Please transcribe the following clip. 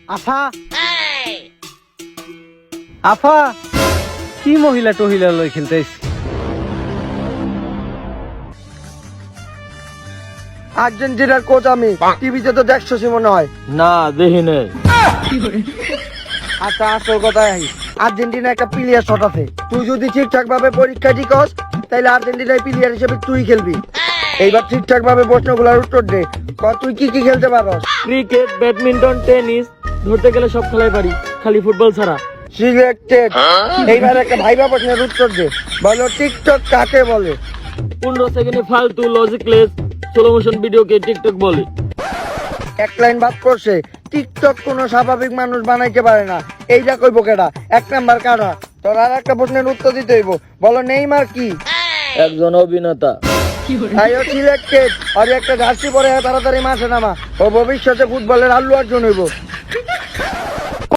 আফা আফা কি মহিলা টহিলা লই খেলতে আইছি? আর্জেন্টিনার কোচ আমি, টিভিতে তো দেখছো মনে হয়। না দেখি নাই। আচ্ছা আসল কথায় আর্জেন্টিনা একটা প্লেয়ার শট আছে, তুই যদি ঠিকঠাক ভাবে পরীক্ষা দিকস তাহলে আর্জেন্টিনার প্লেয়ার হিসেবে তুই খেলবি। এইবার ঠিকঠাক ভাবে প্রশ্নগুলোর উত্তর দে। তুই কি কি খেলতে পারস? ক্রিকেট, ব্যাডমিন্টন, টেনিস, ধরতে গেলে সব খেলাই পারি, খালি ফুটবল ছাড়া। সিলেক্টেড। এইবার একটা ভাইবা প্রশ্নের উত্তর দে। বলো টিকটক কাকে বলে? 15 সেকেন্ডে ফালতু লজিকলেস স্লো মোশন ভিডিওকে টিকটক বলে। এক লাইন বাদ করছে, টিকটক কোনো স্বাভাবিক মানুষ বানাইতে পারে না। এইটা কইব কেডা? এক নাম্বার কারা? তোর আর একটা প্রশ্নের উত্তর দিতে হইব। বলো নেইমার কি? একজন অভিনেতা। সিলেক্টেড। আর একটা জার্সি পরে তাড়াতাড়ি মাঠে নামা, ও ভবিষ্যতে ফুটবলের আল্লু অর্জুন হইব।